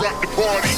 rock the party.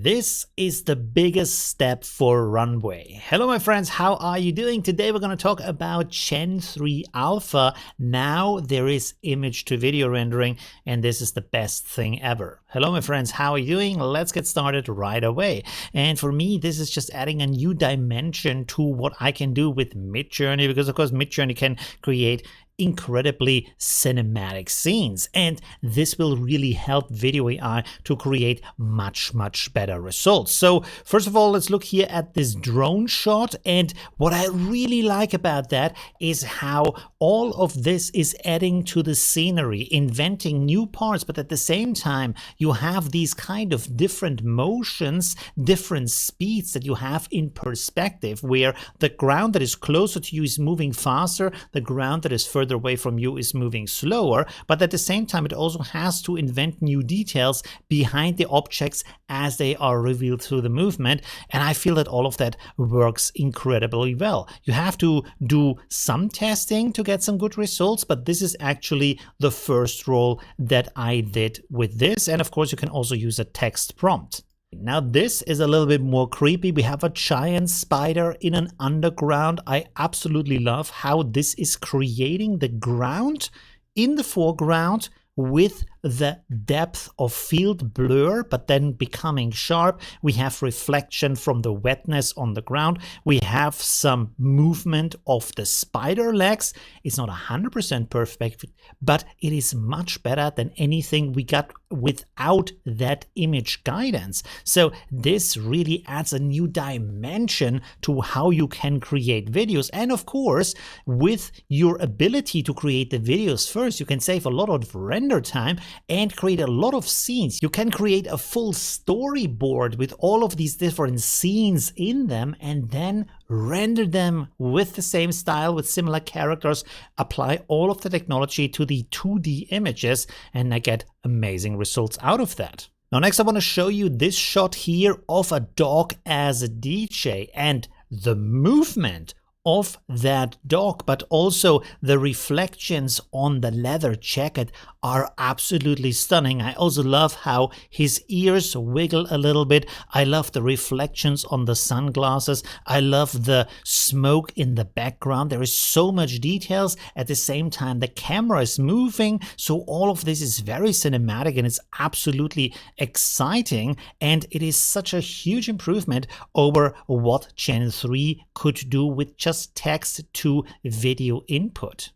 This is the biggest step for Runway. Hello my friends, how are you doing? Today we're going to talk about Gen-3 Alpha. Now there is image to video rendering and this is the best thing ever. Hello my friends, how are you doing? Let's get started right away. And for me, this is just adding a new dimension to what I can do with Midjourney, because of course Midjourney can create incredibly cinematic scenes, and this will really help video AI to create much better results. So first of all, let's look here at this drone shot, and what I really like about that is how all of this is adding to the scenery, inventing new parts, but at the same time you have these kind of different motions, different speeds that you have in perspective, where the ground that is closer to you is moving faster, the ground that is further away from you is moving slower, but at the same time it also has to invent new details behind the objects as they are revealed through the movement, and I feel that all of that works incredibly well. You have to do some testing to get some good results, but this is actually the first roll that I did with this, and of course you can also use a text prompt. Now this is a little bit more creepy. We have a giant spider in an underground. I absolutely love how this is creating the ground in the foreground with the depth of field blur, but then becoming sharp. We have reflection from the wetness on the ground. We have some movement of the spider legs. It's not 100% perfect, but it is much better than anything we got without that image guidance. So this really adds a new dimension to how you can create videos. And of course, with your ability to create the videos first, you can save a lot of render time and create a lot of scenes. You can create a full storyboard with all of these different scenes in them and then render them with the same style, with similar characters, apply all of the technology to the 2D images, and I get amazing results out of that. Now next I want to show you this shot here of a dog as a DJ, and the movement of that dog, but also the reflections on the leather jacket are absolutely stunning. I also love how his ears wiggle a little bit. I love the reflections on the sunglasses. I love the smoke in the background. There is so much details. At the same time, the camera is moving. So all of this is very cinematic and it's absolutely exciting. And it is such a huge improvement over what Gen 3 could do with just text to video input.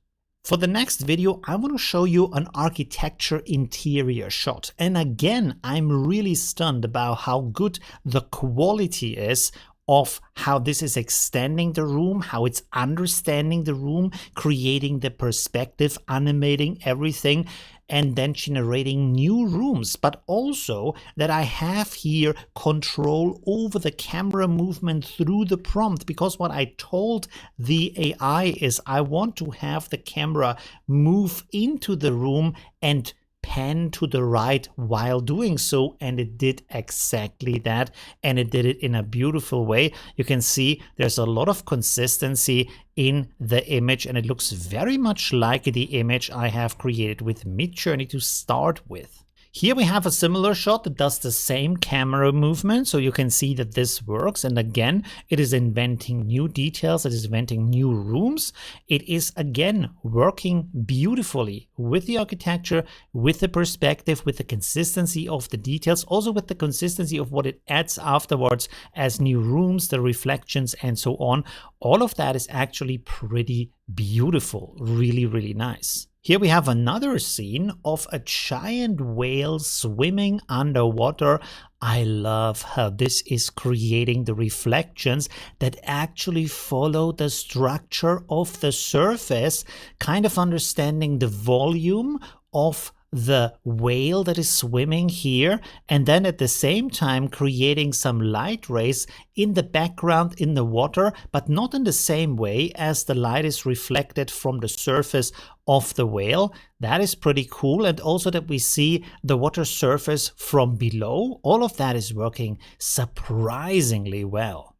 For the next video, I want to show you an architecture interior shot. And again, I'm really stunned about how good the quality is of how this is extending the room, how it's understanding the room, creating the perspective, animating everything, and then generating new rooms, but also that I have here control over the camera movement through the prompt, because what I told the AI is I want to have the camera move into the room and pan to the right while doing so, and it did exactly that, and it did it in a beautiful way. You can see there's a lot of consistency in the image, and it looks very much like the image I have created with Midjourney to start with. Here we have a similar shot that does the same camera movement, so you can see that this works. And again, it is inventing new details, it is inventing new rooms. It is again working beautifully with the architecture, with the perspective, with the consistency of the details, also with the consistency of what it adds afterwards as new rooms, the reflections and so on. All of that is actually pretty beautiful, really nice. Here we have another scene of a giant whale swimming underwater. I love how this is creating the reflections that actually follow the structure of the surface, kind of understanding the volume of the whale that is swimming here, and then at the same time creating some light rays in the background in the water, but not in the same way as the light is reflected from the surface of the whale. That is pretty cool. And also that we see the water surface from below. All of that is working surprisingly well.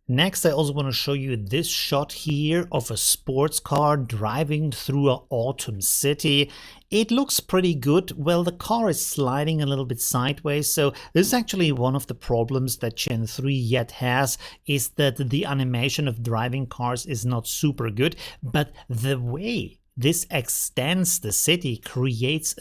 Next, I also want to show you this shot here of a sports car driving through an autumn city. It looks pretty good. Well, the car is sliding a little bit sideways, so this is actually one of the problems that Gen 3 yet has, is that the animation of driving cars is not super good, but the way this extends the city, creates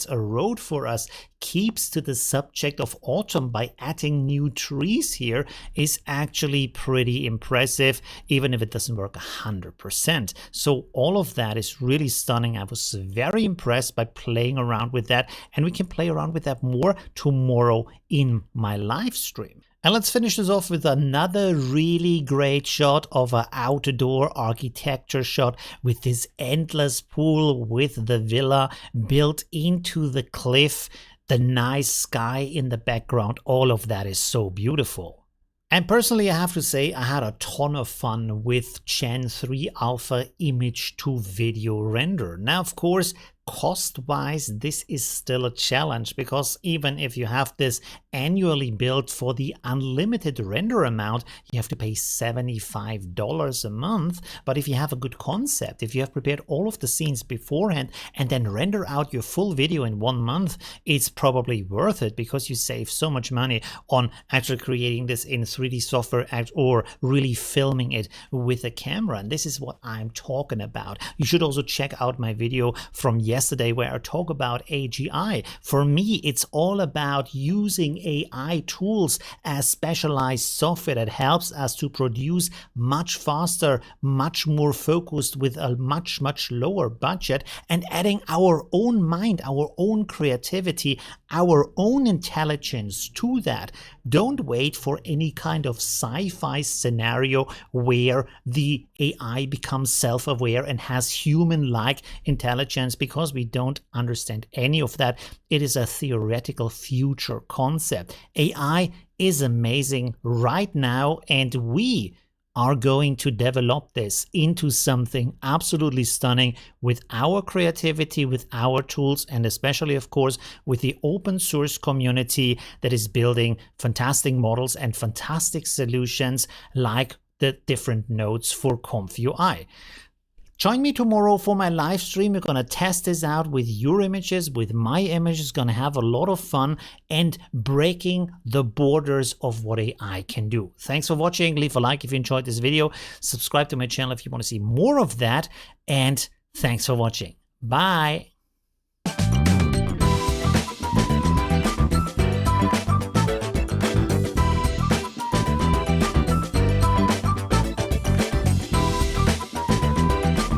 a road for us, keeps to the subject of autumn by adding new trees here, is actually pretty impressive, even if it doesn't work 100%. So all of that is really stunning. I was very impressed by playing around with that, and we can play around with that more tomorrow in my live stream. And let's finish this off with another really great shot of an outdoor architecture shot with this endless pool with the villa built into the cliff, the nice sky in the background. All of that is so beautiful. And personally, I have to say, I had a ton of fun with Gen 3 Alpha image to video render. Now, of course, cost-wise, this is still a challenge, because even if you have this annually built for the unlimited render amount, you have to pay $75 a month. But if you have a good concept, if you have prepared all of the scenes beforehand and then render out your full video in 1 month, it's probably worth it, because you save so much money on actually creating this in 3D software or really filming it with a camera. And this is what I'm talking about. You should also check out my video from yesterday where I talk about AGI. For me, it's all about using AI tools as specialized software that helps us to produce much faster, much more focused, with a much lower budget, and adding our own mind, our own creativity, our own intelligence to that. Don't wait for any kind of sci-fi scenario where the AI becomes self-aware and has human-like intelligence, because we don't understand any of that. It is a theoretical future concept. AI is amazing right now, and we are going to develop this into something absolutely stunning with our creativity, with our tools, and especially, of course, with the open source community that is building fantastic models and fantastic solutions like the different nodes for ComfUI. Join me tomorrow for my live stream. We're going to test this out with your images, with my images. Going to have a lot of fun and breaking the borders of what AI can do. Thanks for watching. Leave a like if you enjoyed this video. Subscribe to my channel if you want to see more of that. And thanks for watching. Bye.